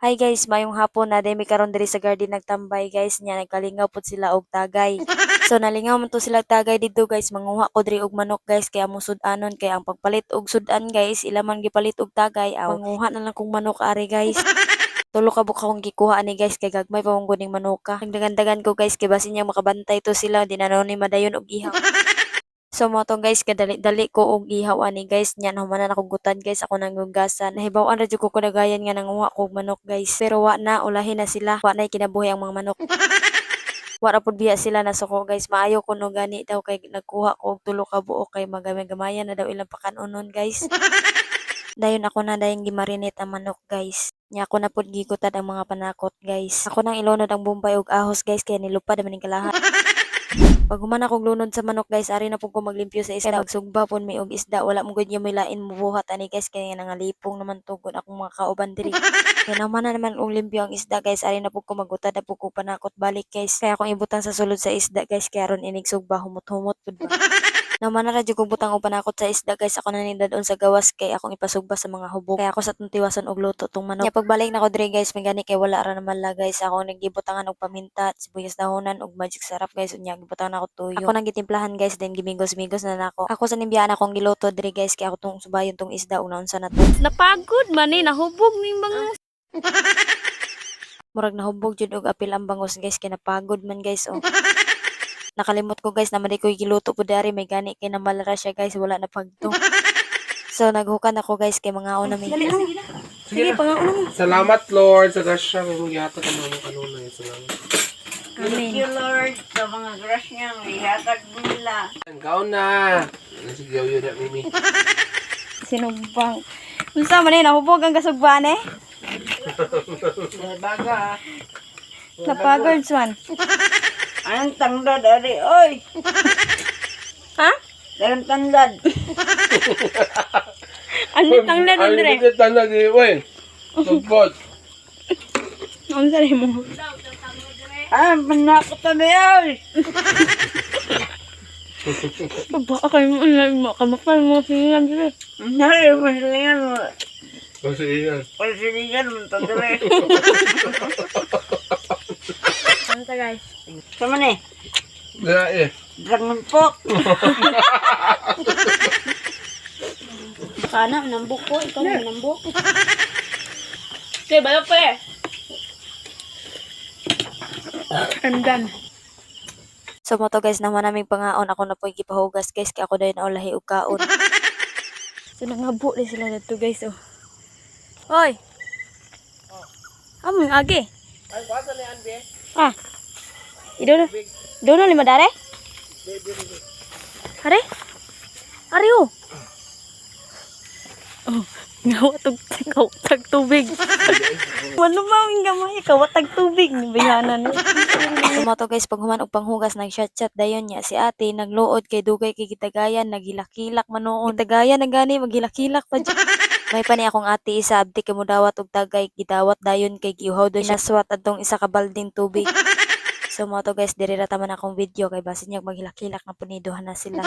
Hi guys, mayong hapon na demi karon diri sa garden nagtambay guys nya nagkalingaw pud sila og tagay. So nalingaw man to sila tagay didto guys, manguha ko diri og manok guys kay amo sud-anon kay ang pagpalit og sud-an guys ila man gipalit og tagay aw. Manguha na lang kong manok ari guys. Tulo ka buka akong gikuha ani guys kay gagmay pa mong guning manuka. Nagdagan-dagan ko guys kay basin niya makabantay to sila di na ni madayon og ihaw. So mo tong guys kadali-dali ko og ihaw ani guys nya nahumanan akong gutan guys ako nang hugasan. Nahibaw-an ra jud ko kadagayan nga nanguha ko og manok guys. Pero wa na ulahin na sila. Wa na kinabuhi ang mga manok. Wa ra pud biya sila nasuko guys. Maayo kuno gani daw kay nagkuha ko og tulo ka buok kay magamay-gamayan na daw ilang pakanunon guys. Dayon ako na dayong gimarinate ang manok guys. Nya ako na pud gigutan ang mga panakot guys. Ako nang ilunod ang bombay og ahos guys kay nilupad man ning kalahat. Pag human akong lunod sa manok guys, ari na po ko maglimpyo sa isda. Magsugba po mi og isda. Wala mo gud yung milain mubuhat ani guys. Kaya nangalipong naman tugod akong mga kauban diri. Kaya naman na naman og limpyo ang isda guys. Ari na po ko magutad na po ko panakot balik guys. Kaya akong ibutang sa sulod sa isda guys. Kaya ron inig sugba humot-humot pud ba. Naman na radyo kong butang og panakot sa isda guys. Ako na nindadon sa gawas kay akong ipasugba sa mga hubog. Kaya ako sa tong tiwason og luto tong manok. Kaya pagbalik na ko diri guys, may gani kay wala ra naman la guys. Ako naggibutangan og paminta, sibuyas dahonan og magic sarap guys. Unya gibutangan ako tuyo. Ako nang gitimplahan guys, then gimingos-mingos na nako. Ako sa nimbiyaan akong giluto diri guys kay ako tong subayon tong isda ug naunsa na to. Napagod man eh, nahubog ning mga Murag nahubog jud og apil ang bangos guys kay napagod man guys oh. Nakalimot ko guys na man ko giluto pud dari may gani kay namalara siya guys wala na pagto. So naghukan ako guys kay mga una may. sige pangaon mo. Salamat Lord sa grasya mo gihatag ang mga kanunay. Salamat. Amen. You Lord sa mga grasya nga ihatag mo nila. Ang na. Sige yaw yun Mimi. Sinugbang. Unsa man eh, nahubog ang kasugban eh? Baga. Napagod swan. Anong tanglad ari oy? Ha? Anong tanglad? Ano tanglad Ay, andre? hindi tanda di, wey. Tugpot. Unsa rin mo? Ah, manakot na oy. Baba kay mo lang kamakal mo singan dire. Nari, masilingan mo. Kasi yan. Masilingan mo ito dire. Ano ta guys? Sama ni, Dila eh. Dragon Pork. Kana nambok ko, ikaw na nambok. Okay, balok pa eh. I'm done. So mo to guys naman naming pangaon ako na po gipahugas guys kay ako dayon na ulahi og kaon. So nangabo din sila dito guys oh. Hoy. Among agi. Ay, basa na yan, be. Ah. Idono lima dare? Are? Are oh. Oh, kawatag tubig. Ano ba ang gamay? Kawatag tubig ni bayanan. So mo to guys pag human og panghugas nag-chat dayon niya si ate nagluod kay dugay kay gitagayan nagilakilak man noon. Gitagayan na gani maghilakilak pa dyan. May pa ni akong ate isa abdi kay mudawat og tagay gidawat dayon kay giuhaw do siya swat adtong isa ka balding tubig. So mo to guys diri ra taman akong video kay basin niya maghilakilak na puniduhan na sila.